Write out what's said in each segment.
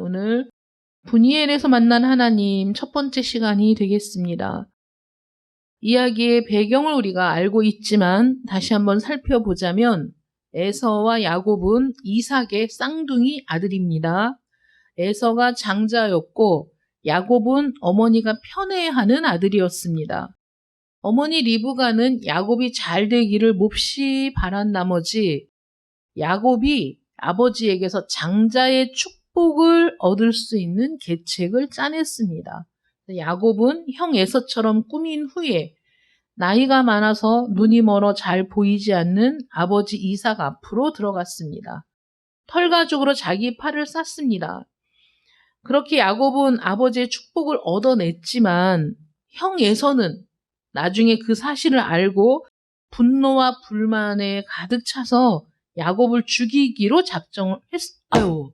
오늘 분이엘에서 만난 하나님 첫 번째 시간이 되겠습니다. 이야기의 배경을 우리가 알고 있지만 다시 한번 살펴보자면 에서와 야곱은 이삭의 쌍둥이 아들입니다. 에서가 장자였고 야곱은 어머니가 편애하는 아들이었습니다. 어머니 리브가는 야곱이 잘 되기를 몹시 바란 나머지 야곱이 아버지에게서 장자의 축복을 얻을 수 있는 계책을 짜냈습니다. 야곱은 형 에서처럼 꾸민 후에 나이가 많아서 눈이 멀어 잘 보이지 않는 아버지 이삭 앞으로 들어갔습니다. 털가죽으로 자기 팔을 쌌습니다. 그렇게 야곱은 아버지의 축복을 얻어냈지만 형 에서는 나중에 그 사실을 알고 분노와 불만에 가득 차서 야곱을 죽이기로 작정을 했어요.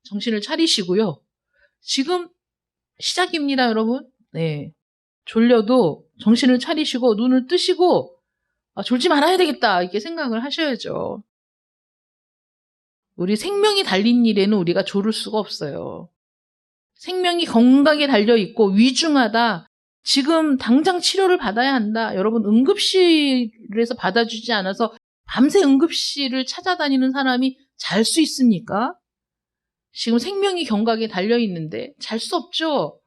정신을 차리시고요. 지금 시작입니다, 여러분. 네. 졸려도 정신을 차리시고 눈을 뜨시고 졸지 말아야 되겠다 이렇게 생각을 하셔야죠. 우리 생명이 달린 일에는 우리가 졸을 수가 없어요. 생명이 건강하게 달려있고 위중하다. 지금 당장 치료를 받아야 한다. 여러분 응급실에서 받아주지 않아서 밤새 응급실을 찾아다니는 사람이 잘 수 있습니까? 지금 생명이 경각에 달려있는데 잘 수 없죠.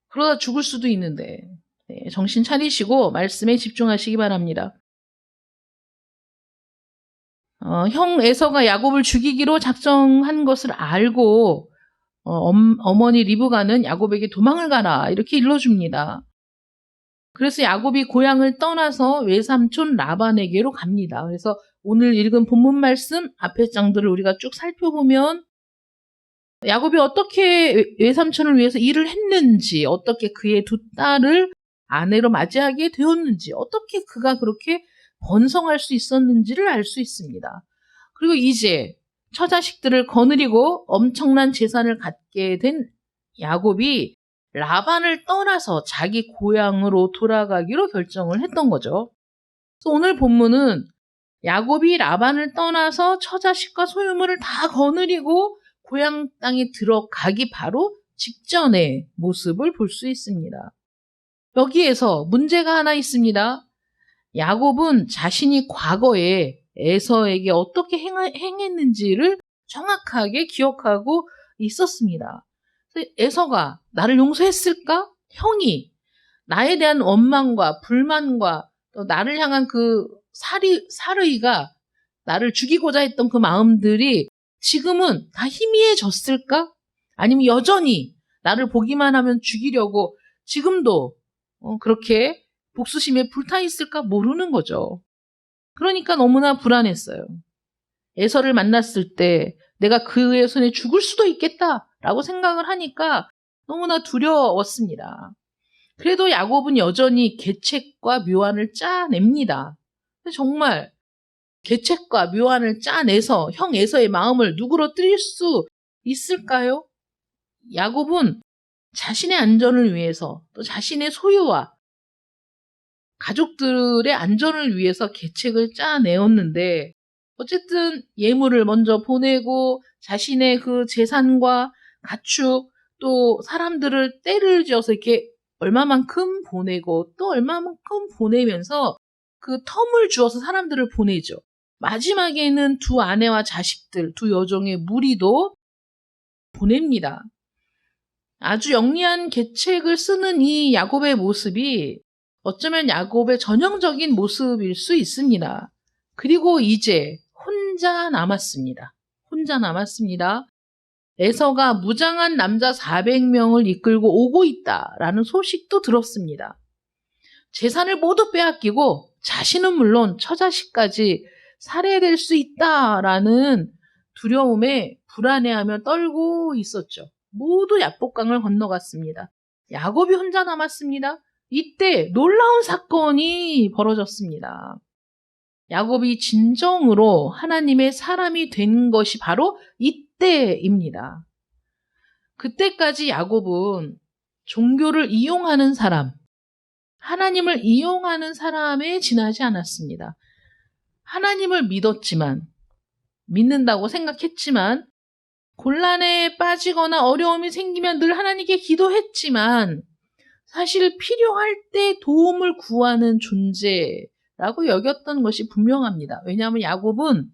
그러다 죽을 수도 있는데 정신 차리시고 말씀에 집중하시기 바랍니다. 형 에서가 야곱을 죽이기로 작정한 것을 알고 어머니 리브가는 야곱에게 도망을 가라 이렇게 일러줍니다. 그래서 야곱이 고향을 떠나서 외삼촌 라반에게로 갑니다. 그래서 오늘 읽은 본문 말씀 앞에 장들을 우리가 쭉 살펴보면 야곱이 어떻게 외삼촌을 위해서 일을 했는지, 어떻게 그의 두 딸을 아내로 맞이하게 되었는지, 어떻게 그가 그렇게 번성할 수 있었는지를 알 수 있습니다. 그리고 이제 처자식들을 거느리고 엄청난 재산을 갖게 된 야곱이 라반을 떠나서 자기 고향으로 돌아가기로 결정을 했던 거죠. 그래서 오늘 본문은 야곱이 라반을 떠나서 처자식과 소유물을 다 거느리고 고향 땅에 들어가기 바로 직전의 모습을 볼 수 있습니다. 여기에서 문제가 하나 있습니다. 야곱은 자신이 과거에 에서에게 어떻게 행했는지를 정확하게 기억하고 있었습니다. 에서가 나를 용서했을까? 형이 나에 대한 원망과 불만과 또 나를 향한 그 살의가 나를 죽이고자 했던 그 마음들이 지금은 다 희미해졌을까? 아니면 여전히 나를 보기만 하면 죽이려고 지금도 그렇게 복수심에 불타 있을까 모르는 거죠. 그러니까 너무나 불안했어요. 에서를 만났을 때 내가 그의 손에 죽을 수도 있겠다라고 생각을 하니까 너무나 두려웠습니다. 그래도 야곱은 여전히 계책과 묘안을 짜냅니다. 정말 계책과 묘안을 짜내서 형 에서의 마음을 누그러뜨릴 수 있을까요? 야곱은 자신의 안전을 위해서 또 자신의 소유와 가족들의 안전을 위해서 계책을 짜내었는데 어쨌든 예물을 먼저 보내고 자신의 그 재산과 가축 또 사람들을 때를 지어서 이렇게 얼마만큼 보내고 또 얼마만큼 보내면서 그 텀을 주어서 사람들을 보내죠. 마지막에는 두 아내와 자식들, 두 여종의 무리도 보냅니다. 아주 영리한 계책을 쓰는 이 야곱의 모습이 어쩌면 야곱의 전형적인 모습일 수 있습니다. 그리고 이제 혼자 남았습니다. 에서가 무장한 남자 400명을 이끌고 오고 있다라는 소식도 들었습니다. 재산을 모두 빼앗기고 자신은 물론 처자식까지 살해될 수 있다라는 두려움에 불안해하며 떨고 있었죠. 모두 야복강을 건너갔습니다. 야곱이 혼자 남았습니다. 이때 놀라운 사건이 벌어졌습니다. 야곱이 진정으로 하나님의 사람이 된 것이 바로 이때입니다. 그때까지 야곱은 종교를 이용하는 사람, 하나님을 이용하는 사람에 지나지 않았습니다. 하나님을 믿었지만, 믿는다고 생각했지만 곤란에 빠지거나 어려움이 생기면 늘 하나님께 기도했지만 사실 필요할 때 도움을 구하는 존재라고 여겼던 것이 분명합니다. 왜냐하면 야곱은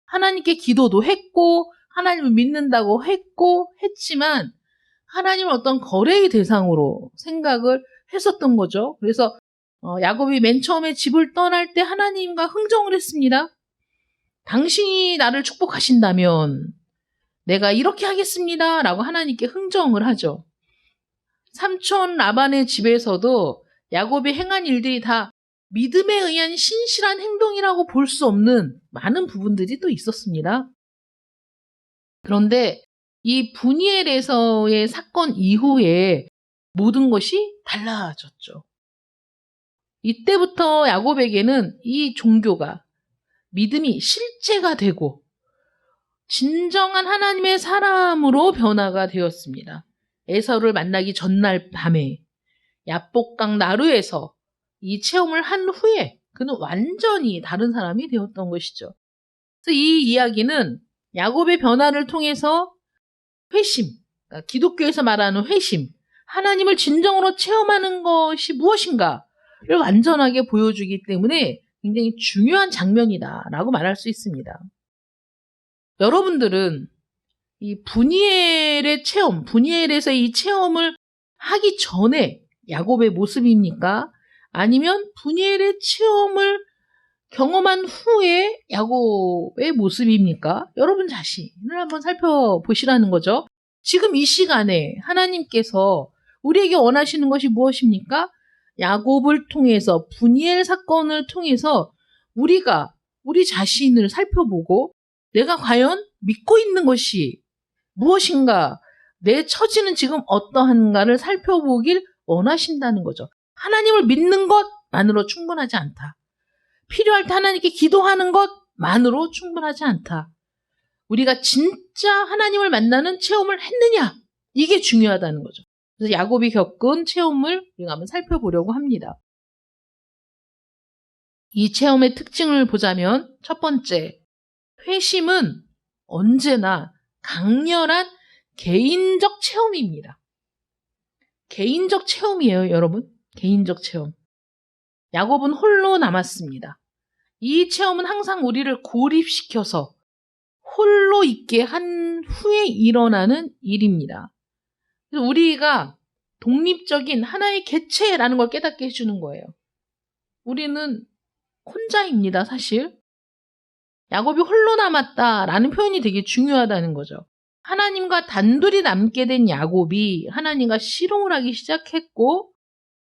하나님께 기도도 했고 하나님을 믿는다고 했지만 하나님을 어떤 거래의 대상으로 생각을 했었던 거죠. 그래서 야곱이 맨 처음에 집을 떠날 때 하나님과 흥정을 했습니다. 당신이 나를 축복하신다면 내가 이렇게 하겠습니다 라고 하나님께 흥정을 하죠. 삼촌 라반의 집에서도 야곱이 행한 일들이 다 믿음에 의한 신실한 행동이라고 볼 수 없는 많은 부분들이 또 있었습니다. 그런데 이 브니엘에서의 사건 이후에 모든 것이 달라졌죠. 이때부터 야곱에게는 이 종교가 믿음이 실제가 되고 진정한 하나님의 사람으로 변화가 되었습니다. 에서를 만나기 전날 밤에 야복강 나루에서 이 체험을 한 후에 그는 완전히 다른 사람이 되었던 것이죠. 그래서 이 이야기는 야곱의 변화를 통해서 회심, 그러니까 기독교에서 말하는 회심, 하나님을 진정으로 체험하는 것이 무엇인가를 완전하게 보여주기 때문에 굉장히 중요한 장면이다라고 말할 수 있습니다. 여러분들은 이 브니엘의 체험, 브니엘에서 이 체험을 하기 전에 야곱의 모습입니까? 아니면 브니엘의 체험을 경험한 후에 야곱의 모습입니까? 여러분 자신을 한번 살펴보시라는 거죠. 지금 이 시간에 하나님께서 우리에게 원하시는 것이 무엇입니까? 야곱을 통해서, 브니엘 사건을 통해서 우리가 우리 자신을 살펴보고 내가 과연 믿고 있는 것이 무엇인가, 내 처지는 지금 어떠한가를 살펴보길 원하신다는 거죠. 하나님을 믿는 것만으로 충분하지 않다. 필요할 때 하나님께 기도하는 것만으로 충분하지 않다. 우리가 진짜 하나님을 만나는 체험을 했느냐? 이게 중요하다는 거죠. 그래서 야곱이 겪은 체험을 우리가 한번 살펴보려고 합니다. 이 체험의 특징을 보자면 첫 번째, 회심은 언제나 강렬한 개인적 체험입니다. 개인적 체험이에요, 여러분. 개인적 체험. 야곱은 홀로 남았습니다. 이 체험은 항상 우리를 고립시켜서 홀로 있게 한 후에 일어나는 일입니다. 그래서 우리가 독립적인 하나의 개체라는 걸 깨닫게 해주는 거예요. 우리는 혼자입니다, 사실. 야곱이 홀로 남았다라는 표현이 되게 중요하다는 거죠. 하나님과 단둘이 남게 된 야곱이 하나님과 씨름을 하기 시작했고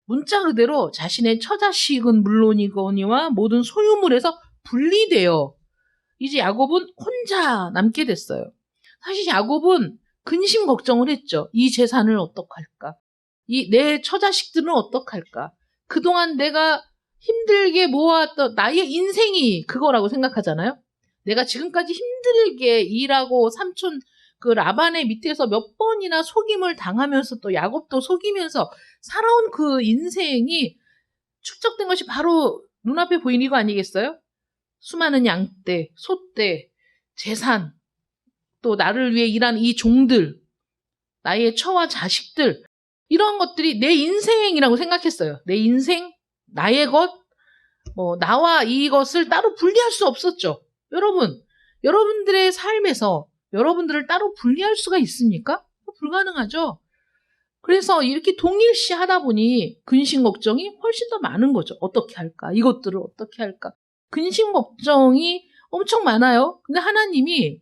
문자 그대로 자신의 처자식은 물론이거니와 모든 소유물에서 분리되어 이제 야곱은 혼자 남게 됐어요. 사실 야곱은 근심 걱정을 했죠. 이 재산을 어떡할까? 내 처자식들은 어떡할까? 그동안 내가 힘들게 모았던 나의 인생이 그거라고 생각하잖아요. 내가 지금까지 힘들게 일하고 삼촌 그 라반의 밑에서 몇 번이나 속임을 당하면서 또 야곱도 속이면서 살아온 그 인생이 축적된 것이 바로 눈앞에 보이는 거 아니겠어요? 수많은 양떼, 소떼, 재산, 또 나를 위해 일하는 이 종들, 나의 처와 자식들, 이런 것들이 내 인생이라고 생각했어요. 내 인생, 나의 것, 나와 이것을 따로 분리할 수 없었죠. 여러분들의 삶에서 여러분들을 따로 분리할 수가 있습니까? 불가능하죠. 그래서 이렇게 동일시 하다 보니 근심 걱정이 훨씬 더 많은 거죠. 어떻게 할까? 이것들을 어떻게 할까? 근심 걱정이 엄청 많아요. 근데 하나님이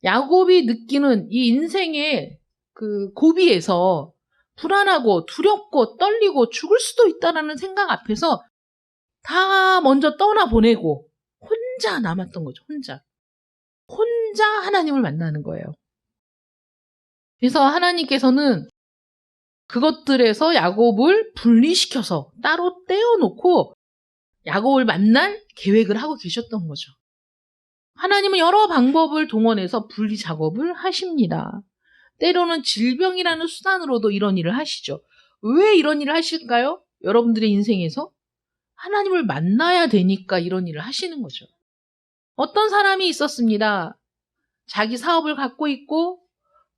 야곱이 느끼는 이 인생의 그 고비에서 불안하고 두렵고 떨리고 죽을 수도 있다라는 생각 앞에서 다 먼저 떠나보내고 혼자 남았던 거죠. 혼자 하나님을 만나는 거예요. 그래서 하나님께서는 그것들에서 야곱을 분리시켜서 따로 떼어놓고 야곱을 만날 계획을 하고 계셨던 거죠. 하나님은 여러 방법을 동원해서 분리 작업을 하십니다. 때로는 질병이라는 수단으로도 이런 일을 하시죠. 왜 이런 일을 하실까요? 여러분들의 인생에서 하나님을 만나야 되니까 이런 일을 하시는 거죠. 어떤 사람이 있었습니다. 자기 사업을 갖고 있고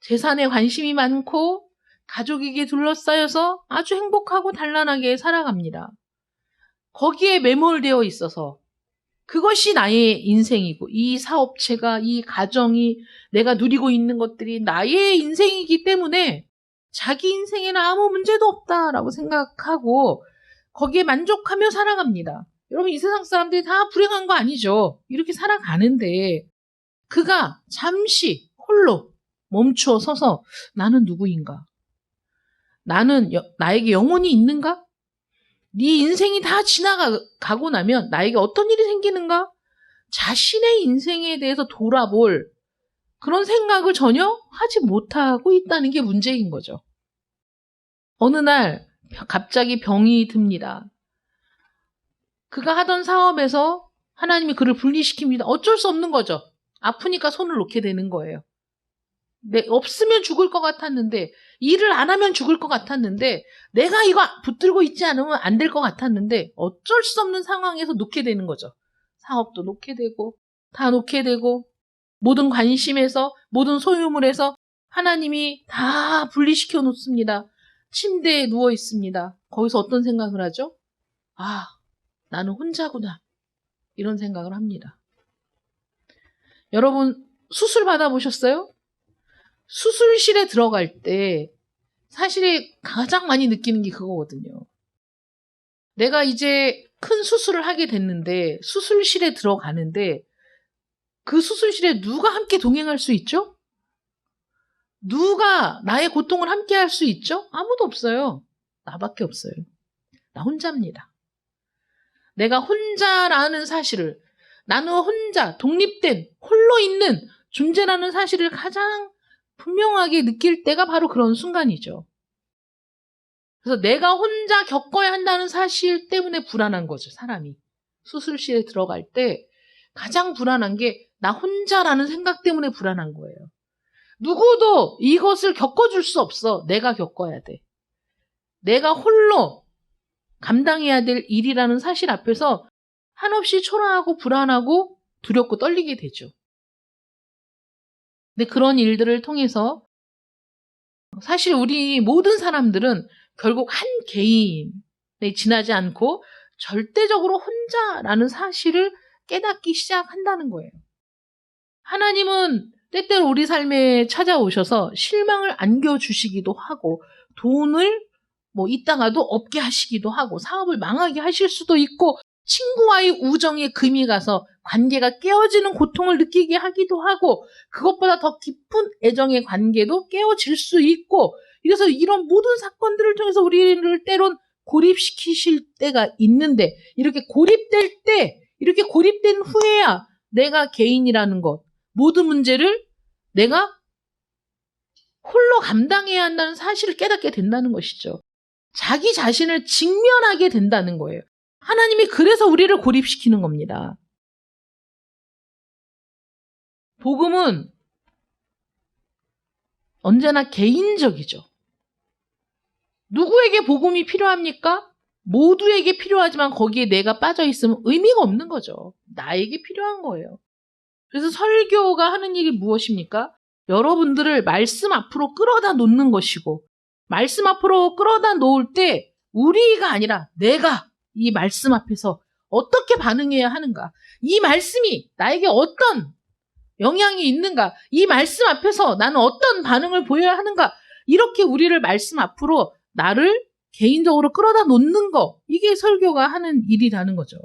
재산에 관심이 많고 가족에게 둘러싸여서 아주 행복하고 단란하게 살아갑니다. 거기에 매몰되어 있어서 그것이 나의 인생이고 이 사업체가 이 가정이 내가 누리고 있는 것들이 나의 인생이기 때문에 자기 인생에는 아무 문제도 없다라고 생각하고 거기에 만족하며 살아갑니다. 여러분 이 세상 사람들이 다 불행한 거 아니죠. 이렇게 살아가는데 그가 잠시 홀로 멈추어 서서 나는 누구인가? 나는 나에게 영혼이 있는가? 네 인생이 다 지나가고 나면 나에게 어떤 일이 생기는가? 자신의 인생에 대해서 돌아볼 그런 생각을 전혀 하지 못하고 있다는 게 문제인 거죠. 어느 날 갑자기 병이 듭니다. 그가 하던 사업에서 하나님이 그를 분리시킵니다. 어쩔 수 없는 거죠. 아프니까 손을 놓게 되는 거예요. 없으면 죽을 것 같았는데, 일을 안 하면 죽을 것 같았는데, 내가 이거 붙들고 있지 않으면 안 될 것 같았는데, 어쩔 수 없는 상황에서 놓게 되는 거죠. 사업도 놓게 되고, 다 놓게 되고, 모든 관심에서, 모든 소유물에서 하나님이 다 분리시켜 놓습니다. 침대에 누워 있습니다. 거기서 어떤 생각을 하죠? 아, 나는 혼자구나. 이런 생각을 합니다. 여러분, 수술 받아보셨어요? 수술실에 들어갈 때 사실 가장 많이 느끼는 게 그거거든요. 내가 이제 큰 수술을 하게 됐는데 수술실에 들어가는데 그 수술실에 누가 함께 동행할 수 있죠? 누가 나의 고통을 함께 할 수 있죠? 아무도 없어요. 나밖에 없어요. 나 혼자입니다. 내가 혼자라는 사실을, 나는 혼자 독립된 홀로 있는 존재라는 사실을 가장 분명하게 느낄 때가 바로 그런 순간이죠. 그래서 내가 혼자 겪어야 한다는 사실 때문에 불안한 거죠, 사람이. 수술실에 들어갈 때 가장 불안한 게 나 혼자라는 생각 때문에 불안한 거예요. 누구도 이것을 겪어줄 수 없어. 내가 겪어야 돼. 내가 홀로 감당해야 될 일이라는 사실 앞에서 한없이 초라하고 불안하고 두렵고 떨리게 되죠. 근데 그런 일들을 통해서 사실 우리 모든 사람들은 결국 한 개인에 지나지 않고 절대적으로 혼자라는 사실을 깨닫기 시작한다는 거예요. 하나님은 때때로 우리 삶에 찾아오셔서 실망을 안겨주시기도 하고 돈을 있다가도 없게 하시기도 하고 사업을 망하게 하실 수도 있고 친구와의 우정에 금이 가서 관계가 깨어지는 고통을 느끼게 하기도 하고 그것보다 더 깊은 애정의 관계도 깨어질 수 있고 그래서 이런 모든 사건들을 통해서 우리를 때론 고립시키실 때가 있는데 이렇게 고립될 때 이렇게 고립된 후에야 내가 개인이라는 것 모든 문제를 내가 홀로 감당해야 한다는 사실을 깨닫게 된다는 것이죠. 자기 자신을 직면하게 된다는 거예요. 하나님이 그래서 우리를 고립시키는 겁니다. 복음은 언제나 개인적이죠. 누구에게 복음이 필요합니까? 모두에게 필요하지만 거기에 내가 빠져 있으면 의미가 없는 거죠. 나에게 필요한 거예요. 그래서 설교가 하는 일이 무엇입니까? 여러분들을 말씀 앞으로 끌어다 놓는 것이고 말씀 앞으로 끌어다 놓을 때 우리가 아니라 내가 이 말씀 앞에서 어떻게 반응해야 하는가? 이 말씀이 나에게 어떤 영향이 있는가? 이 말씀 앞에서 나는 어떤 반응을 보여야 하는가? 이렇게 우리를 말씀 앞으로 나를 개인적으로 끌어다 놓는 거 이게 설교가 하는 일이라는 거죠.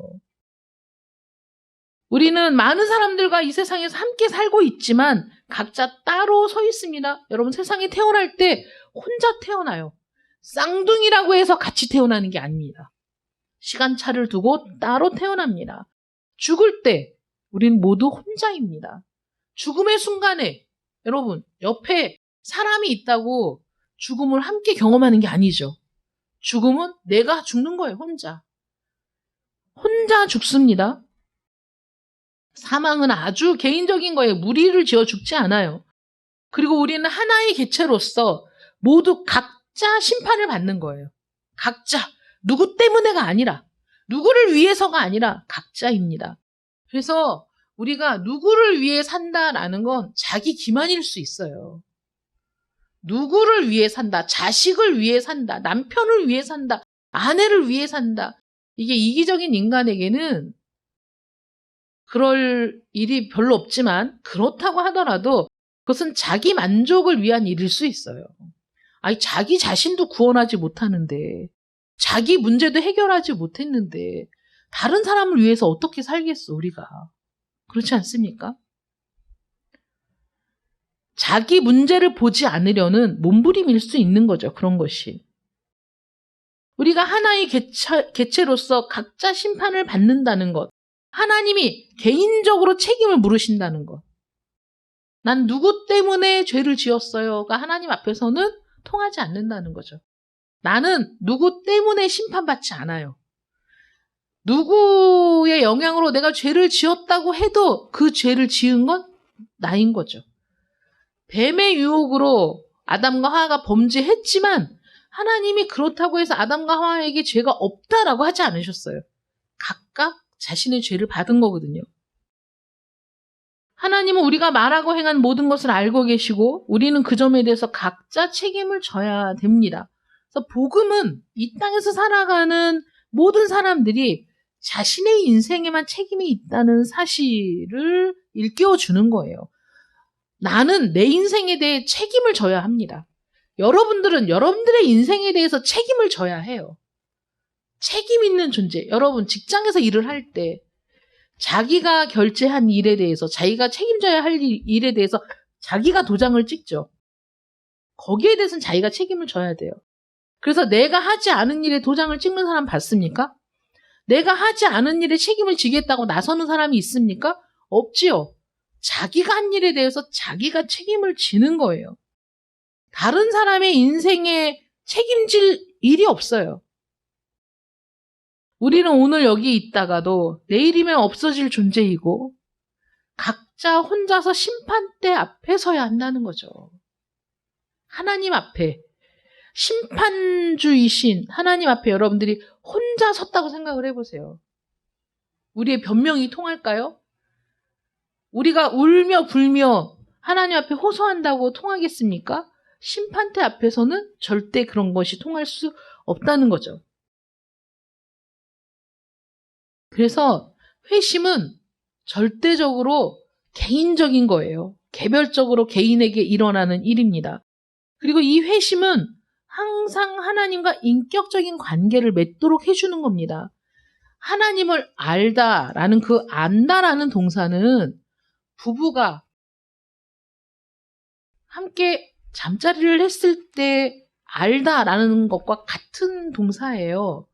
우리는 많은 사람들과 이 세상에서 함께 살고 있지만 각자 따로 서 있습니다. 여러분 세상에 태어날 때 혼자 태어나요. 쌍둥이라고 해서 같이 태어나는 게 아닙니다. 시간차를 두고 따로 태어납니다. 죽을 때 우리는 모두 혼자입니다. 죽음의 순간에 여러분 옆에 사람이 있다고 죽음을 함께 경험하는 게 아니죠. 죽음은 내가 죽는 거예요. 혼자 죽습니다. 사망은 아주 개인적인 거예요. 무리를 지어 죽지 않아요. 그리고 우리는 하나의 개체로서 모두 각자 심판을 받는 거예요. 각자 누구 때문에가 아니라 누구를 위해서가 아니라 각자입니다. 그래서 우리가 누구를 위해 산다라는 건 자기 기만일 수 있어요. 누구를 위해 산다, 자식을 위해 산다, 남편을 위해 산다, 아내를 위해 산다. 이게 이기적인 인간에게는 그럴 일이 별로 없지만 그렇다고 하더라도 그것은 자기 만족을 위한 일일 수 있어요. 아니, 자기 자신도 구원하지 못하는데, 자기 문제도 해결하지 못했는데 다른 사람을 위해서 어떻게 살겠어, 우리가. 그렇지 않습니까? 자기 문제를 보지 않으려는 몸부림일 수 있는 거죠. 그런 것이. 우리가 하나의 개체로서 각자 심판을 받는다는 것. 하나님이 개인적으로 책임을 물으신다는 것. 난 누구 때문에 죄를 지었어요가 하나님 앞에서는 통하지 않는다는 거죠. 나는 누구 때문에 심판받지 않아요. 누구의 영향으로 내가 죄를 지었다고 해도 그 죄를 지은 건 나인 거죠. 뱀의 유혹으로 아담과 하와가 범죄했지만 하나님이 그렇다고 해서 아담과 하와에게 죄가 없다라고 하지 않으셨어요. 각각 자신의 죄를 받은 거거든요. 하나님은 우리가 말하고 행한 모든 것을 알고 계시고 우리는 그 점에 대해서 각자 책임을 져야 됩니다. 그래서 복음은 이 땅에서 살아가는 모든 사람들이 자신의 인생에만 책임이 있다는 사실을 일깨워주는 거예요. 나는 내 인생에 대해 책임을 져야 합니다. 여러분들은 여러분들의 인생에 대해서 책임을 져야 해요. 책임 있는 존재. 여러분 직장에서 일을 할 때 자기가 결제한 일에 대해서 자기가 책임져야 할 일에 대해서 자기가 도장을 찍죠. 거기에 대해서는 자기가 책임을 져야 돼요. 그래서 내가 하지 않은 일에 도장을 찍는 사람 봤습니까? 내가 하지 않은 일에 책임을 지겠다고 나서는 사람이 있습니까? 없지요. 자기가 한 일에 대해서 자기가 책임을 지는 거예요. 다른 사람의 인생에 책임질 일이 없어요. 우리는 오늘 여기 있다가도 내일이면 없어질 존재이고 각자 혼자서 심판대 앞에 서야 한다는 거죠. 하나님 앞에, 심판주이신 하나님 앞에 여러분들이 혼자 섰다고 생각을 해보세요. 우리의 변명이 통할까요? 우리가 울며 불며 하나님 앞에 호소한다고 통하겠습니까? 심판대 앞에서는 절대 그런 것이 통할 수 없다는 거죠. 그래서 회심은 절대적으로 개인적인 거예요. 개별적으로 개인에게 일어나는 일입니다. 그리고 이 회심은 항상 하나님과 인격적인 관계를 맺도록 해주는 겁니다. 하나님을 알다라는 그 안다라는 동사는 부부가 함께 잠자리를 했을 때 알다라는 것과 같은 동사예요.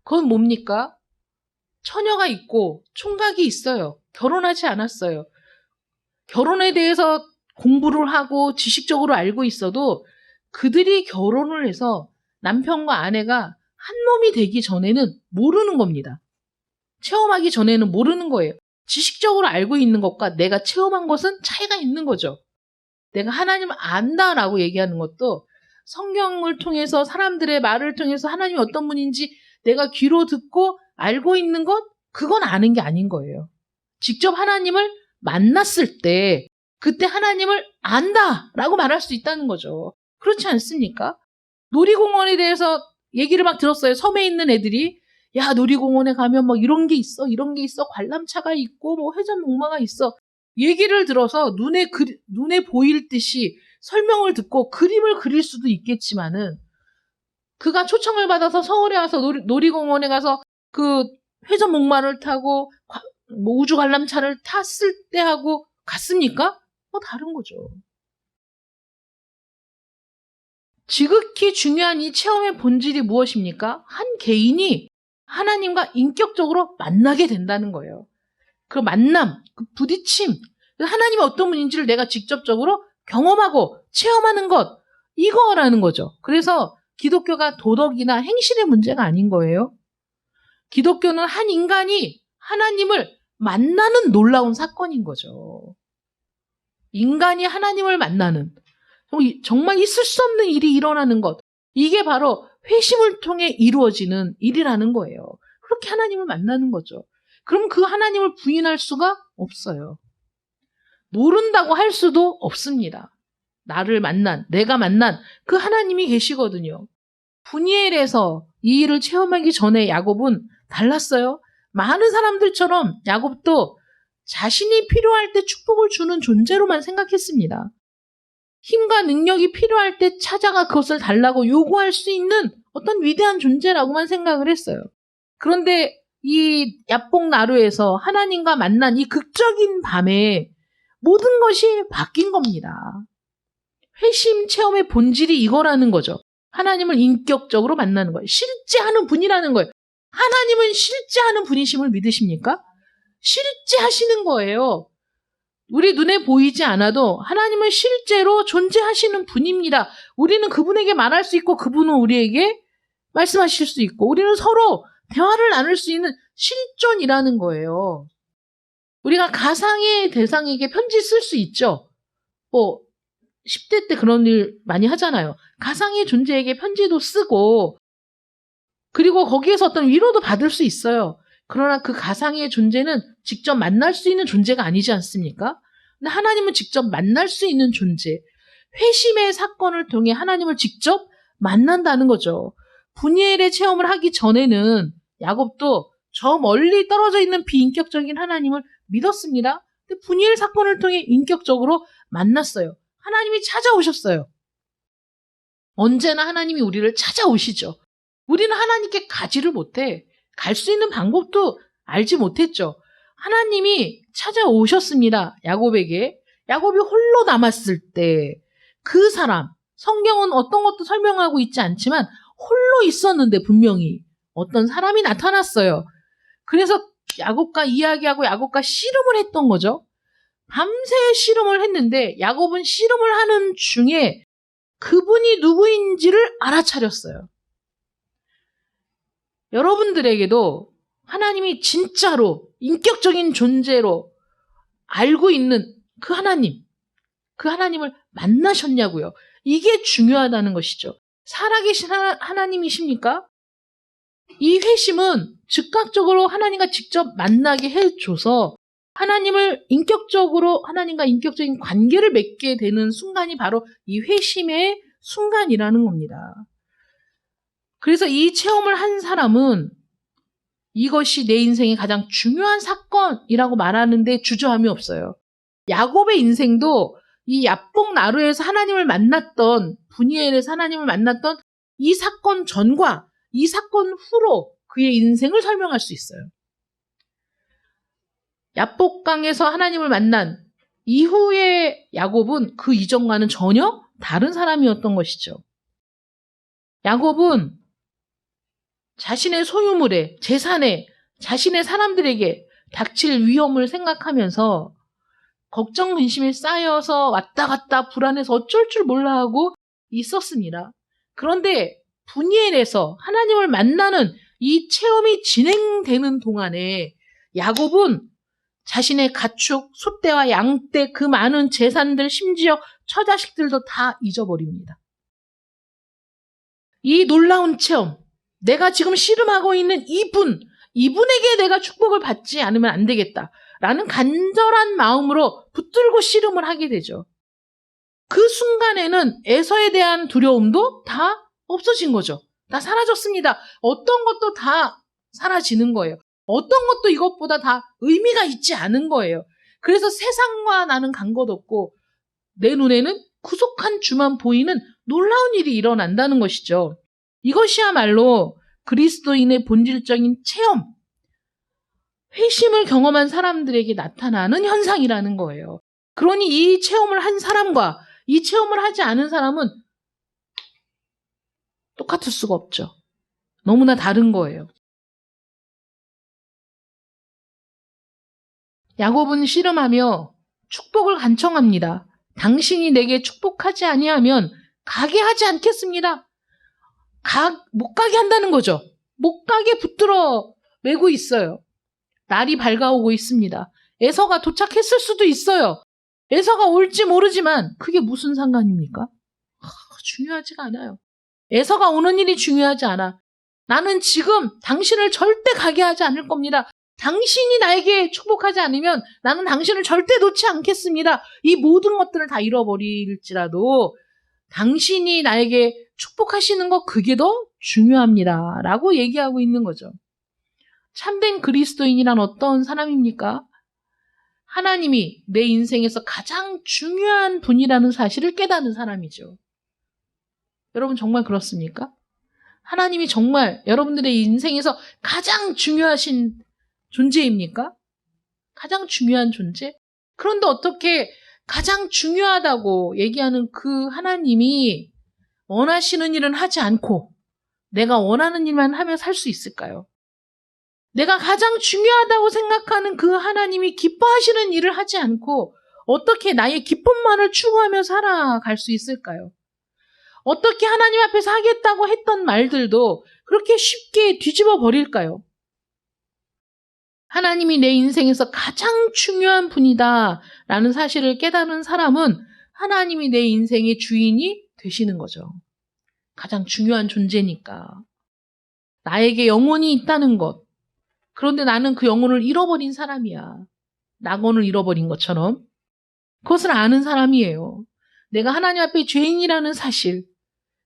그건 뭡니까? 처녀가 있고 총각이 있어요. 결혼하지 않았어요. 결혼에 대해서 공부를 하고 지식적으로 알고 있어도 그들이 결혼을 해서 남편과 아내가 한 몸이 되기 전에는 모르는 겁니다. 체험하기 전에는 모르는 거예요. 지식적으로 알고 있는 것과 내가 체험한 것은 차이가 있는 거죠. 내가 하나님을 안다라고 얘기하는 것도 성경을 통해서 사람들의 말을 통해서 하나님이 어떤 분인지 내가 귀로 듣고 알고 있는 것, 그건 아는 게 아닌 거예요. 직접 하나님을 만났을 때 그때 하나님을 안다라고 말할 수 있다는 거죠. 그렇지 않습니까? 놀이공원에 대해서 얘기를 막 들었어요. 섬에 있는 애들이 야, 놀이공원에 가면 뭐 이런 게 있어, 이런 게 있어, 관람차가 있고 뭐 회전목마가 있어. 얘기를 들어서 눈에 보일 듯이 설명을 듣고 그림을 그릴 수도 있겠지만은 그가 초청을 받아서 서울에 와서 놀이공원에 가서 그 회전목마를 타고 뭐 우주 관람차를 탔을 때 하고 같습니까? 다른 거죠. 지극히 중요한 이 체험의 본질이 무엇입니까? 한 개인이 하나님과 인격적으로 만나게 된다는 거예요. 그 만남, 그 부딪힘, 하나님이 어떤 분인지를 내가 직접적으로 경험하고 체험하는 것, 이거라는 거죠. 그래서 기독교가 도덕이나 행실의 문제가 아닌 거예요. 기독교는 한 인간이 하나님을 만나는 놀라운 사건인 거죠. 인간이 하나님을 만나는, 정말 있을 수 없는 일이 일어나는 것, 이게 바로 회심을 통해 이루어지는 일이라는 거예요. 그렇게 하나님을 만나는 거죠. 그럼 그 하나님을 부인할 수가 없어요. 모른다고 할 수도 없습니다. 내가 만난 그 하나님이 계시거든요. 분이엘에서 이 일을 체험하기 전에 야곱은 달랐어요. 많은 사람들처럼 야곱도 자신이 필요할 때 축복을 주는 존재로만 생각했습니다. 힘과 능력이 필요할 때 찾아가 그것을 달라고 요구할 수 있는 어떤 위대한 존재라고만 생각을 했어요. 그런데 이 야복 나루에서 하나님과 만난 이 극적인 밤에 모든 것이 바뀐 겁니다. 회심 체험의 본질이 이거라는 거죠. 하나님을 인격적으로 만나는 거예요. 실제하는 분이라는 거예요. 하나님은 실제하는 분이심을 믿으십니까? 실제하시는 거예요. 우리 눈에 보이지 않아도 하나님은 실제로 존재하시는 분입니다. 우리는 그분에게 말할 수 있고 그분은 우리에게 말씀하실 수 있고 우리는 서로 대화를 나눌 수 있는 실존이라는 거예요. 우리가 가상의 대상에게 편지 쓸 수 있죠. 10대 때 그런 일 많이 하잖아요. 가상의 존재에게 편지도 쓰고 그리고 거기에서 어떤 위로도 받을 수 있어요. 그러나 그 가상의 존재는 직접 만날 수 있는 존재가 아니지 않습니까? 근데 하나님은 직접 만날 수 있는 존재. 회심의 사건을 통해 하나님을 직접 만난다는 거죠. 분이엘의 체험을 하기 전에는 야곱도 저 멀리 떨어져 있는 비인격적인 하나님을 믿었습니다. 근데 분이엘 사건을 통해 인격적으로 만났어요. 하나님이 찾아오셨어요. 언제나 하나님이 우리를 찾아오시죠. 우리는 하나님께 가지를 못해. 갈 수 있는 방법도 알지 못했죠. 하나님이 찾아오셨습니다. 야곱에게. 야곱이 홀로 남았을 때 그 사람, 성경은 어떤 것도 설명하고 있지 않지만 홀로 있었는데 분명히 어떤 사람이 나타났어요. 그래서 야곱과 이야기하고 야곱과 씨름을 했던 거죠. 밤새 씨름을 했는데 야곱은 씨름을 하는 중에 그분이 누구인지를 알아차렸어요. 여러분들에게도 하나님이 진짜로 인격적인 존재로 알고 있는 그 하나님을 만나셨냐고요. 이게 중요하다는 것이죠. 살아계신 하나님이십니까? 이 회심은 즉각적으로 하나님과 직접 만나게 해줘서 하나님을 하나님과 인격적인 관계를 맺게 되는 순간이 바로 이 회심의 순간이라는 겁니다. 그래서 이 체험을 한 사람은 이것이 내 인생의 가장 중요한 사건이라고 말하는데 주저함이 없어요. 야곱의 인생도 이 야복 나루에서 하나님을 만났던 분이엘에서 하나님을 만났던 이 사건 전과 이 사건 후로 그의 인생을 설명할 수 있어요. 야복강에서 하나님을 만난 이후의 야곱은 그 이전과는 전혀 다른 사람이었던 것이죠. 야곱은 자신의 소유물에, 재산에, 자신의 사람들에게 닥칠 위험을 생각하면서 걱정, 근심이 쌓여서 왔다 갔다 불안해서 어쩔 줄 몰라 하고 있었습니다. 그런데 분이엘에서 하나님을 만나는 이 체험이 진행되는 동안에 야곱은 자신의 가축, 소떼와 양떼, 그 많은 재산들, 심지어 처자식들도 다 잊어버립니다. 이 놀라운 체험, 내가 지금 씨름하고 있는 이분에게 내가 축복을 받지 않으면 안 되겠다라는 간절한 마음으로 붙들고 씨름을 하게 되죠. 그 순간에는 에서에 대한 두려움도 다 없어진 거죠. 다 사라졌습니다. 어떤 것도 다 사라지는 거예요. 어떤 것도 이것보다 다 의미가 있지 않은 거예요. 그래서 세상과 나는 간 것 없고 내 눈에는 구속한 주만 보이는 놀라운 일이 일어난다는 것이죠. 이것이야말로 그리스도인의 본질적인 체험, 회심을 경험한 사람들에게 나타나는 현상이라는 거예요. 그러니 이 체험을 한 사람과 이 체험을 하지 않은 사람은 똑같을 수가 없죠. 너무나 다른 거예요. 야곱은 씨름하며 축복을 간청합니다. 당신이 내게 축복하지 아니하면 가게 하지 않겠습니다. 못 가게 한다는 거죠. 못 가게 붙들어 매고 있어요. 날이 밝아오고 있습니다. 에서가 도착했을 수도 있어요. 에서가 올지 모르지만 그게 무슨 상관입니까? 중요하지가 않아요. 에서가 오는 일이 중요하지 않아. 나는 지금 당신을 절대 가게 하지 않을 겁니다. 당신이 나에게 축복하지 않으면 나는 당신을 절대 놓지 않겠습니다. 이 모든 것들을 다 잃어버릴지라도 당신이 나에게 축복하시는 것 그게 더 중요합니다. 라고 얘기하고 있는 거죠. 참된 그리스도인이란 어떤 사람입니까? 하나님이 내 인생에서 가장 중요한 분이라는 사실을 깨닫는 사람이죠. 여러분 정말 그렇습니까? 하나님이 정말 여러분들의 인생에서 가장 중요하신 존재입니까? 가장 중요한 존재? 그런데 어떻게 가장 중요하다고 얘기하는 그 하나님이 원하시는 일은 하지 않고 내가 원하는 일만 하며 살 수 있을까요? 내가 가장 중요하다고 생각하는 그 하나님이 기뻐하시는 일을 하지 않고 어떻게 나의 기쁨만을 추구하며 살아갈 수 있을까요? 어떻게 하나님 앞에서 하겠다고 했던 말들도 그렇게 쉽게 뒤집어 버릴까요? 하나님이 내 인생에서 가장 중요한 분이다 라는 사실을 깨달은 사람은 하나님이 내 인생의 주인이 되시는 거죠. 가장 중요한 존재니까. 나에게 영혼이 있다는 것. 그런데 나는 그 영혼을 잃어버린 사람이야. 낙원을 잃어버린 것처럼. 그것을 아는 사람이에요. 내가 하나님 앞에 죄인이라는 사실.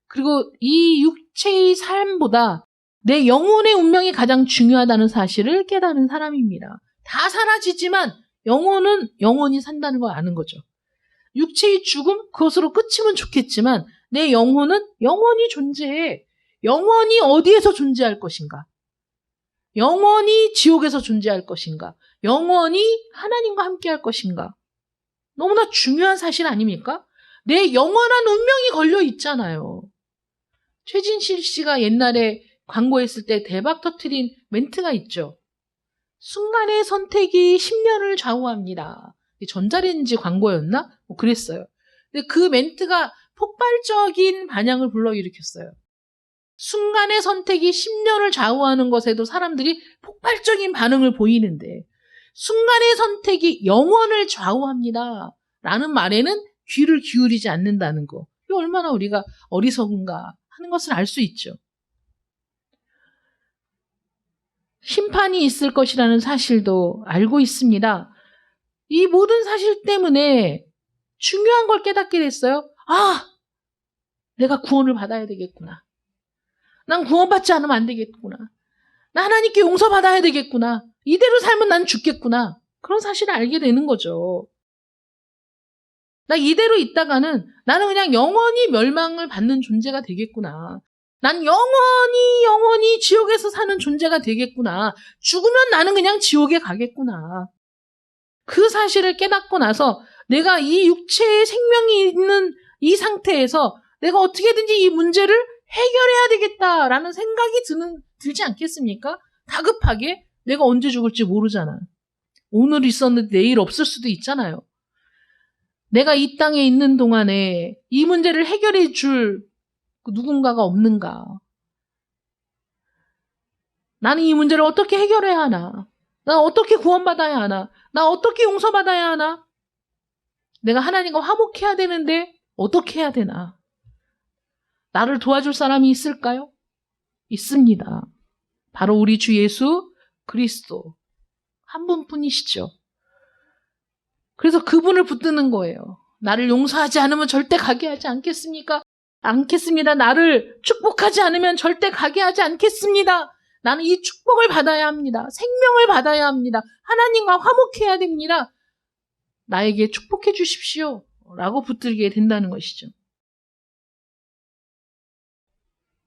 그리고 이 육체의 삶보다 내 영혼의 운명이 가장 중요하다는 사실을 깨닫는 사람입니다. 다 사라지지만 영혼은 영원히 산다는 걸 아는 거죠. 육체의 죽음, 그것으로 끝이면 좋겠지만 내 영혼은 영원히 존재해. 영원히 어디에서 존재할 것인가? 영원히 지옥에서 존재할 것인가? 영원히 하나님과 함께할 것인가? 너무나 중요한 사실 아닙니까? 내 영원한 운명이 걸려 있잖아요. 최진실 씨가 옛날에 광고했을 때 대박 터트린 멘트가 있죠. 순간의 선택이 10년을 좌우합니다. 전자레인지 광고였나? 뭐 그랬어요. 근데 그 멘트가 폭발적인 반향을 불러일으켰어요. 순간의 선택이 10년을 좌우하는 것에도 사람들이 폭발적인 반응을 보이는데 순간의 선택이 영원을 좌우합니다. 라는 말에는 귀를 기울이지 않는다는 거. 이게 얼마나 우리가 어리석은가 하는 것을 알 수 있죠. 심판이 있을 것이라는 사실도 알고 있습니다. 이 모든 사실 때문에 중요한 걸 깨닫게 됐어요. 아, 내가 구원을 받아야 되겠구나. 난 구원받지 않으면 안 되겠구나. 나 하나님께 용서받아야 되겠구나. 이대로 살면 난 죽겠구나. 그런 사실을 알게 되는 거죠. 나 이대로 있다가는 나는 그냥 영원히 멸망을 받는 존재가 되겠구나. 난 영원히 지옥에서 사는 존재가 되겠구나. 죽으면 나는 그냥 지옥에 가겠구나. 그 사실을 깨닫고 나서 내가 이 육체의 생명이 있는 이 상태에서 내가 어떻게든지 이 문제를 해결해야 되겠다라는 생각이 들지 않겠습니까? 다급하게 내가 언제 죽을지 모르잖아. 오늘 있었는데 내일 없을 수도 있잖아요. 내가 이 땅에 있는 동안에 이 문제를 해결해 줄 누군가가 없는가? 나는 이 문제를 어떻게 해결해야 하나? 나 어떻게 구원받아야 하나? 나 어떻게 용서받아야 하나? 내가 하나님과 화목해야 되는데 어떻게 해야 되나? 나를 도와줄 사람이 있을까요? 있습니다. 바로 우리 주 예수 그리스도 한 분뿐이시죠. 그래서 그분을 붙드는 거예요. 나를 용서하지 않으면 절대 가게 하지 않겠습니까? 않겠습니다. 나를 축복하지 않으면 절대 가게 하지 않겠습니다. 나는 이 축복을 받아야 합니다. 생명을 받아야 합니다. 하나님과 화목해야 됩니다. 나에게 축복해 주십시오. 라고 붙들게 된다는 것이죠.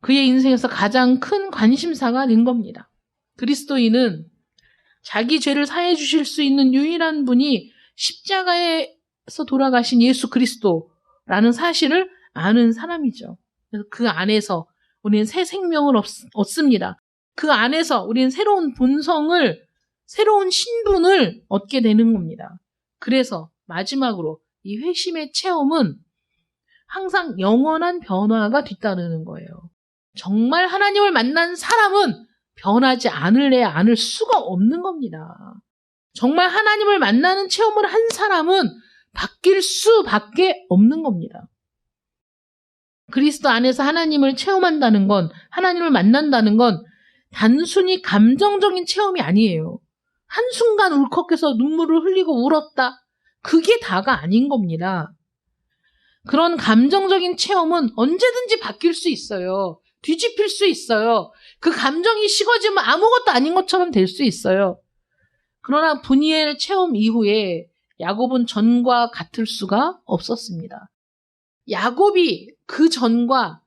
그의 인생에서 가장 큰 관심사가 된 겁니다. 그리스도인은 자기 죄를 사해 주실 수 있는 유일한 분이 십자가에서 돌아가신 예수 그리스도라는 사실을 아는 사람이죠. 그래서 그 안에서 우리는 새 생명을 얻습니다. 그 안에서 우리는 새로운 본성을, 새로운 신분을 얻게 되는 겁니다. 그래서 마지막으로 이 회심의 체험은 항상 영원한 변화가 뒤따르는 거예요. 정말 하나님을 만난 사람은 변하지 않을 수가 없는 겁니다. 정말 하나님을 만나는 체험을 한 사람은 바뀔 수밖에 없는 겁니다. 그리스도 안에서 하나님을 체험한다는 건, 하나님을 만난다는 건 단순히 감정적인 체험이 아니에요. 그것은 영적인 체험이에요. 영적인 체험이에요. 그것은 영원한 체험이에요. 그것은 영원한 변화예요. 그래서 한순간 울컥해서 눈물을 흘리고 울었다. 그게 다가 아닌 겁니다. 그런 감정적인 체험은 언제든지 바뀔 수 있어요. 뒤집힐 수 있어요. 그 감정이 식어지면 아무것도 아닌 것처럼 될 수 있어요. 그러나 분이엘 체험 이후에 야곱은 전과 같을 수가 없었습니다. 야곱이 그 전과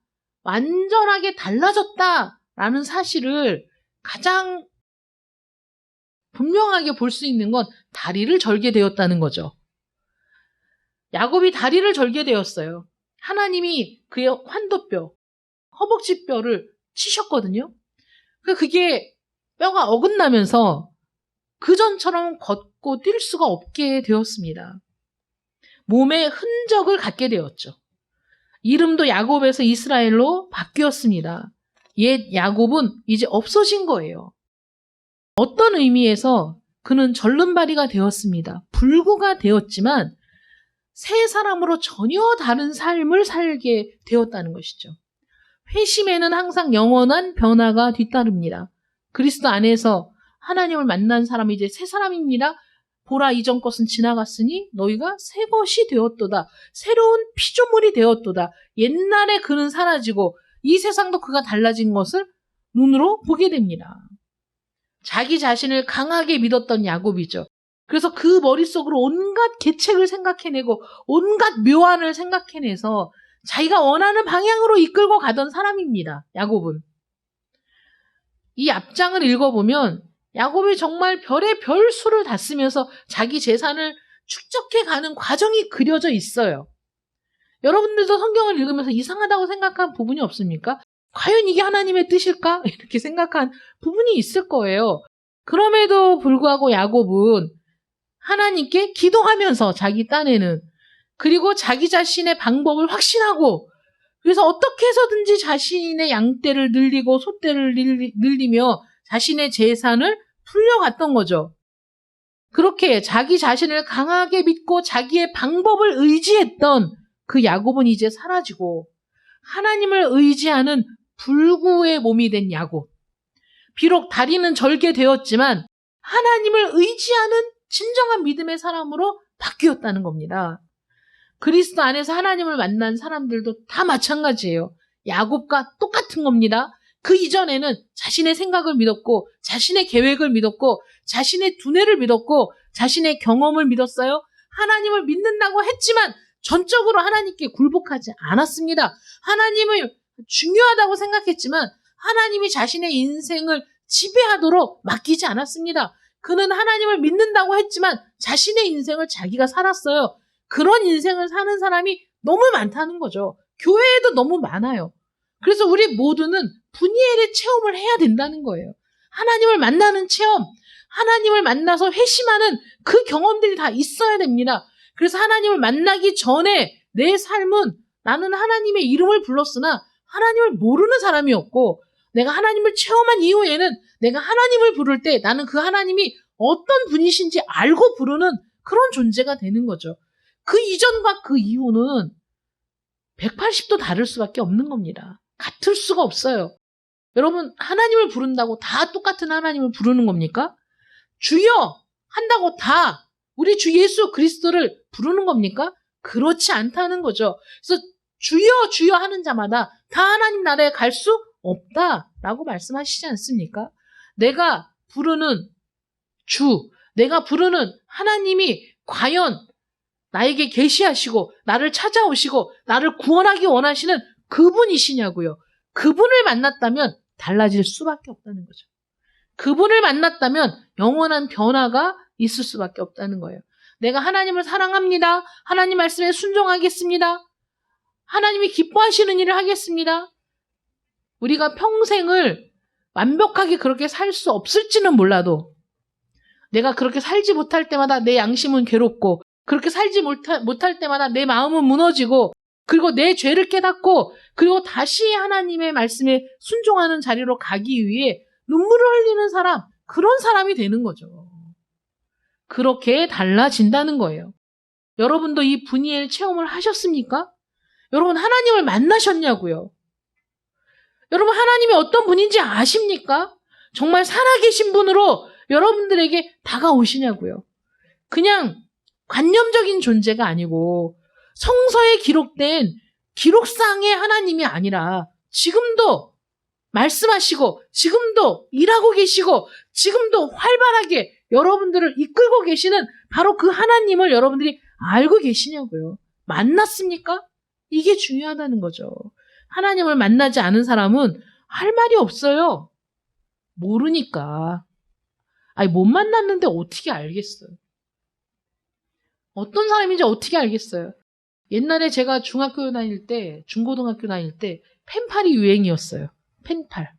완전하게 달라졌다라는 사실을 가장 분명하게 볼 수 있는 건 다리를 절게 되었다는 거죠. 야곱이 다리를 절게 되었어요. 하나님이 그의 환도뼈, 허벅지뼈를 치셨거든요. 그게 뼈가 어긋나면서 그전처럼 걷고 뛸 수가 없게 되었습니다. 몸에 흔적을 갖게 되었죠. 이름도 야곱에서 이스라엘로 바뀌었습니다. 옛 야곱은 이제 없어진 거예요. 어떤 의미에서 그는 절름발이가 되었습니다. 불구가 되었지만 새 사람으로 전혀 다른 삶을 살게 되었다는 것이죠. 회심에는 항상 영원한 변화가 뒤따릅니다. 그리스도 안에서 하나님을 만난 사람이 이제 새 사람입니다. 보라, 이전 것은 지나갔으니 너희가 새 것이 되었도다. 새로운 피조물이 되었도다. 옛날에 그는 사라지고 이 세상도 그가 달라진 것을 눈으로 보게 됩니다. 자기 자신을 강하게 믿었던 야곱이죠. 그래서 그 머릿속으로 온갖 계책을 생각해내고 온갖 묘안을 생각해내서 자기가 원하는 방향으로 이끌고 가던 사람입니다. 야곱은. 이 앞장을 읽어보면 야곱이 정말 별의 별 수를 다 쓰면서 자기 재산을 축적해가는 과정이 그려져 있어요. 여러분들도 성경을 읽으면서 이상하다고 생각한 부분이 없습니까? 과연 이게 하나님의 뜻일까? 이렇게 생각한 부분이 있을 거예요. 그럼에도 불구하고 야곱은 하나님께 기도하면서 자기 딴에는 그리고 자기 자신의 방법을 확신하고 그래서 어떻게 해서든지 자신의 양떼를 늘리고 소떼를 늘리며 자신의 재산을 풀려갔던 거죠. 그렇게 자기 자신을 강하게 믿고 자기의 방법을 의지했던 그 야곱은 이제 사라지고 하나님을 의지하는 불구의 몸이 된 야곱. 비록 다리는 절게 되었지만 하나님을 의지하는 진정한 믿음의 사람으로 바뀌었다는 겁니다. 그리스도 안에서 하나님을 만난 사람들도 다 마찬가지예요. 야곱과 똑같은 겁니다. 그 이전에는 자신의 생각을 믿었고 자신의 계획을 믿었고 자신의 두뇌를 믿었고 자신의 경험을 믿었어요. 하나님을 믿는다고 했지만 전적으로 하나님께 굴복하지 않았습니다. 하나님을 중요하다고 생각했지만 하나님이 자신의 인생을 지배하도록 맡기지 않았습니다. 그는 하나님을 믿는다고 했지만 자신의 인생을 자기가 살았어요. 그런 인생을 사는 사람이 너무 많다는 거죠. 교회에도 너무 많아요. 그래서 우리 모두는 분이엘의 체험을 해야 된다는 거예요. 하나님을 만나는 체험, 하나님을 만나서 회심하는 그 경험들이 다 있어야 됩니다. 그래서 하나님을 만나기 전에 내 삶은 나는 하나님의 이름을 불렀으나 하나님을 모르는 사람이었고 내가 하나님을 체험한 이후에는 내가 하나님을 부를 때 나는 그 하나님이 어떤 분이신지 알고 부르는 그런 존재가 되는 거죠. 그 이전과 그 이후는 180도 다를 수밖에 없는 겁니다. 같을 수가 없어요. 여러분, 하나님을 부른다고 다 똑같은 하나님을 부르는 겁니까? 주여 한다고 다 우리 주 예수 그리스도를 부르는 겁니까? 그렇지 않다는 거죠. 그래서 주여 주여 하는 자마다 다 하나님 나라에 갈 수 없다라고 말씀하시지 않습니까? 내가 부르는 주, 내가 부르는 하나님이 과연 나에게 계시하시고 나를 찾아오시고 나를 구원하기 원하시는 그분이시냐고요. 그분을 만났다면 달라질 수밖에 없다는 거죠. 그분을 만났다면 영원한 변화가 있을 수밖에 없다는 거예요. 내가 하나님을 사랑합니다. 하나님 말씀에 순종하겠습니다. 하나님이 기뻐하시는 일을 하겠습니다. 우리가 평생을 완벽하게 그렇게 살 수 없을지는 몰라도 내가 그렇게 살지 못할 때마다 내 양심은 괴롭고 그렇게 살지 못할 때마다 내 마음은 무너지고 그리고 내 죄를 깨닫고 그리고 다시 하나님의 말씀에 순종하는 자리로 가기 위해 눈물을 흘리는 사람, 그런 사람이 되는 거죠. 그렇게 달라진다는 거예요. 여러분도 이 분이엘 체험을 하셨습니까? 여러분 하나님을 만나셨냐고요? 여러분 하나님이 어떤 분인지 아십니까? 정말 살아계신 분으로 여러분들에게 다가오시냐고요. 그냥 관념적인 존재가 아니고 성서에 기록된 기록상의 하나님이 아니라 지금도 말씀하시고 지금도 일하고 계시고 지금도 활발하게 여러분들을 이끌고 계시는 바로 그 하나님을 여러분들이 알고 계시냐고요. 만났습니까? 이게 중요하다는 거죠. 하나님을 만나지 않은 사람은 할 말이 없어요. 모르니까. 아니, 못 만났는데 어떻게 알겠어요? 어떤 사람인지 어떻게 알겠어요? 옛날에 제가 중학교 다닐 때, 중고등학교 다닐 때 펜팔이 유행이었어요. 펜팔.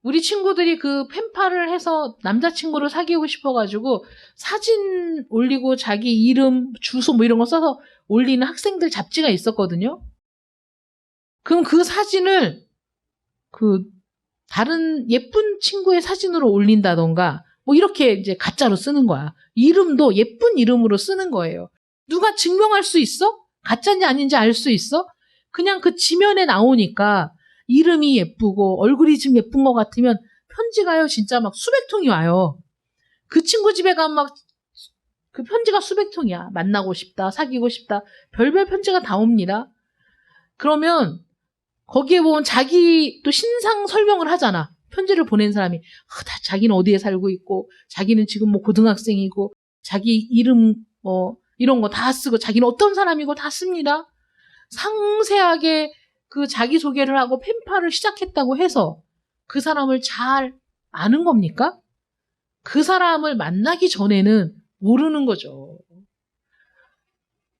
우리 친구들이 그 펜팔을 해서 남자친구를 사귀고 싶어가지고 사진 올리고 자기 이름, 주소 뭐 이런 거 써서 올리는 학생들 잡지가 있었거든요. 그럼 그 사진을 다른 예쁜 친구의 사진으로 올린다던가 뭐 이렇게 이제 가짜로 쓰는 거야. 이름도 예쁜 이름으로 쓰는 거예요. 누가 증명할 수 있어? 가짜인지 아닌지 알 수 있어? 그냥 그 지면에 나오니까 이름이 예쁘고 얼굴이 좀 예쁜 것 같으면 편지가요 진짜 막 수백 통이 와요. 그 친구 집에 가면 막 그 편지가 수백 통이야. 만나고 싶다, 사귀고 싶다, 별별 편지가 다 옵니다. 그러면 거기에 보면 자기 또 신상 설명을 하잖아. 편지를 보낸 사람이 자기는 어디에 살고 있고 자기는 지금 뭐 고등학생이고 자기 이름 뭐 이런 거 다 쓰고 자기는 어떤 사람이고 다 씁니다. 상세하게 그 자기소개를 하고 펜팔을 시작했다고 해서 그 사람을 잘 아는 겁니까? 그 사람을 만나기 전에는 모르는 거죠.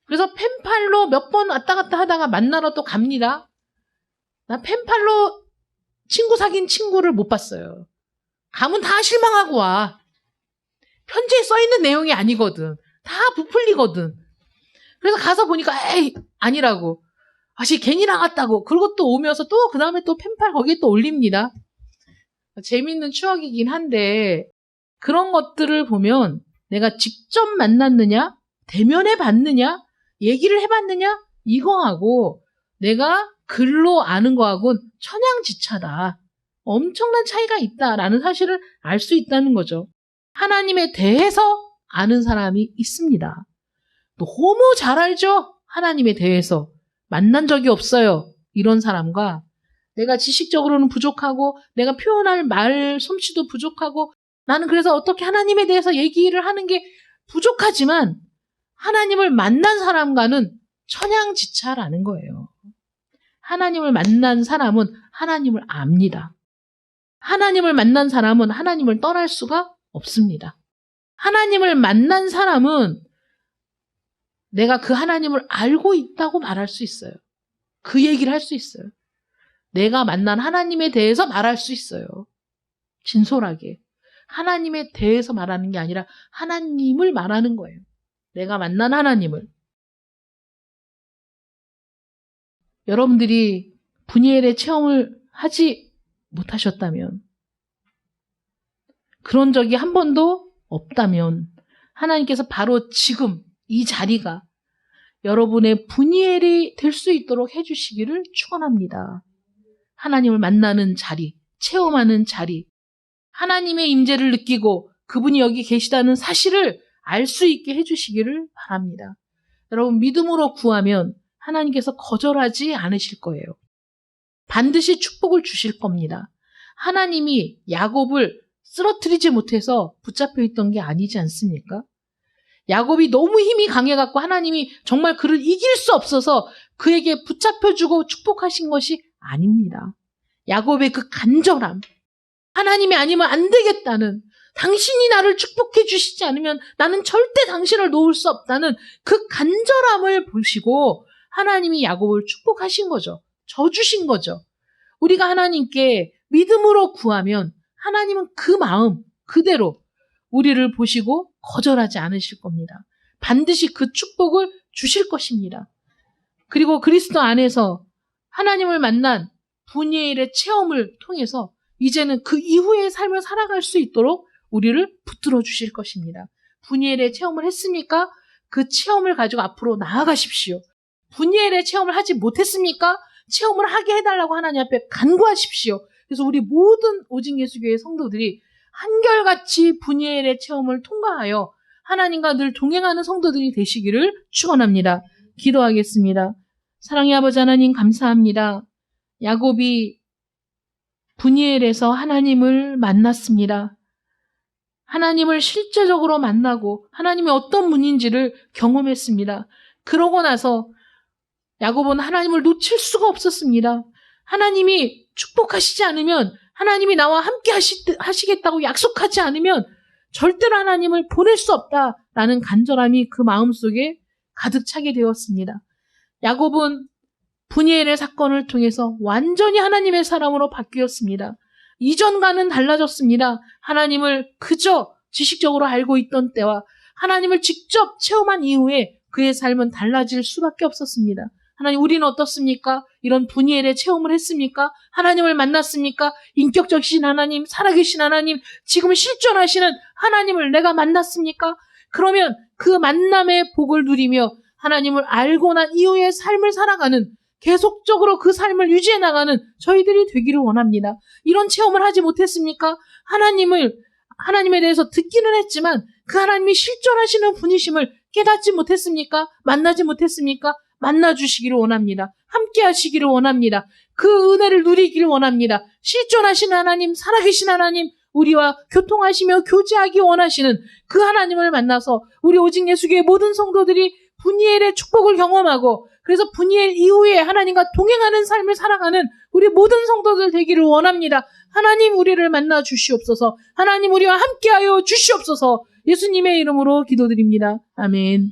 그래서 펜팔로 몇 번 왔다 갔다 하다가 만나러 또 갑니다. 나 펜팔로 친구 사귄 친구를 못 봤어요. 가면 다 실망하고 와. 편지에 써있는 내용이 아니거든. 다 부풀리거든. 그래서 가서 보니까 에이 아니라고. 다시 괜히 나갔다고. 그리고 또 오면서 또 그 다음에 또 펜팔 거기에 또 올립니다. 재밌는 추억이긴 한데 그런 것들을 보면 내가 직접 만났느냐, 대면해 봤느냐, 얘기를 해봤느냐 이거하고 내가 글로 아는 거하고는 천양지차다. 엄청난 차이가 있다라는 사실을 알 수 있다는 거죠. 하나님에 대해서 아는 사람이 있습니다. 너무 잘 알죠? 하나님에 대해서. 만난 적이 없어요. 이런 사람과 내가 지식적으로는 부족하고 내가 표현할 말 솜씨도 부족하고 나는 그래서 어떻게 하나님에 대해서 얘기를 하는 게 부족하지만 하나님을 만난 사람과는 천양지차라는 거예요. 하나님을 만난 사람은 하나님을 압니다. 하나님을 만난 사람은 하나님을 떠날 수가 없습니다. 하나님을 만난 사람은 내가 그 하나님을 알고 있다고 말할 수 있어요. 그 얘기를 할 수 있어요. 내가 만난 하나님에 대해서 말할 수 있어요. 진솔하게. 하나님에 대해서 말하는 게 아니라 하나님을 말하는 거예요. 내가 만난 하나님을. 여러분들이 분이엘의 체험을 하지 못하셨다면, 그런 적이 한 번도 없다면 하나님께서 바로 지금 이 자리가 여러분의 분이엘이 될 수 있도록 해주시기를 축원합니다. 하나님을 만나는 자리, 체험하는 자리, 하나님의 임재를 느끼고 그분이 여기 계시다는 사실을 알 수 있게 해주시기를 바랍니다. 여러분 믿음으로 구하면 하나님께서 거절하지 않으실 거예요. 반드시 축복을 주실 겁니다. 하나님이 야곱을 쓰러뜨리지 못해서 붙잡혀 있던 게 아니지 않습니까? 야곱이 너무 힘이 강해갖고 하나님이 정말 그를 이길 수 없어서 그에게 붙잡혀주고 축복하신 것이 아닙니다. 야곱의 그 간절함, 하나님이 아니면 안 되겠다는, 당신이 나를 축복해 주시지 않으면 나는 절대 당신을 놓을 수 없다는 그 간절함을 보시고 하나님이 야곱을 축복하신 거죠. 져주신 거죠. 우리가 하나님께 믿음으로 구하면 하나님은 그 마음 그대로 우리를 보시고 거절하지 않으실 겁니다. 반드시 그 축복을 주실 것입니다. 그리고 그리스도 안에서 하나님을 만난 분이엘의 체험을 통해서 이제는 그 이후의 삶을 살아갈 수 있도록 우리를 붙들어 주실 것입니다. 분이엘의 체험을 했습니까? 그 체험을 가지고 앞으로 나아가십시오. 분이엘의 체험을 하지 못했습니까? 체험을 하게 해달라고 하나님 앞에 간구하십시오. 그래서 우리 모든 오직예수교회 성도들이 한결같이 분이엘의 체험을 통과하여 하나님과 늘 동행하는 성도들이 되시기를 축원합니다. 기도하겠습니다. 사랑의 아버지 하나님 감사합니다. 야곱이 분이엘에서 하나님을 만났습니다. 하나님을 실제적으로 만나고 하나님이 어떤 분인지를 경험했습니다. 그러고 나서 야곱은 하나님을 놓칠 수가 없었습니다. 하나님이 축복하시지 않으면, 하나님이 나와 함께 하시겠다고 약속하지 않으면 절대로 하나님을 보낼 수 없다라는 간절함이 그 마음속에 가득 차게 되었습니다. 야곱은 분이엘의 사건을 통해서 완전히 하나님의 사람으로 바뀌었습니다. 이전과는 달라졌습니다. 하나님을 그저 지식적으로 알고 있던 때와 하나님을 직접 체험한 이후에 그의 삶은 달라질 수밖에 없었습니다. 하나님, 우리는 어떻습니까? 이런 분이엘의 체험을 했습니까? 하나님을 만났습니까? 인격적이신 하나님, 살아계신 하나님, 지금 실존하시는 하나님을 내가 만났습니까? 그러면 그 만남의 복을 누리며 하나님을 알고 난 이후의 삶을 살아가는, 계속적으로 그 삶을 유지해 나가는 저희들이 되기를 원합니다. 이런 체험을 하지 못했습니까? 하나님에 대해서 듣기는 했지만 그 하나님이 실존하시는 분이심을 깨닫지 못했습니까? 만나지 못했습니까? 만나주시기를 원합니다. 함께 하시기를 원합니다. 그 은혜를 누리기를 원합니다. 실존하신 하나님, 살아계신 하나님, 우리와 교통하시며 교제하기 원하시는 그 하나님을 만나서 우리 오직 예수교회 모든 성도들이 분이엘의 축복을 경험하고, 그래서 분이엘 이후에 하나님과 동행하는 삶을 살아가는 우리 모든 성도들 되기를 원합니다. 하나님, 우리를 만나 주시옵소서. 하나님, 우리와 함께하여 주시옵소서. 예수님의 이름으로 기도드립니다. 아멘.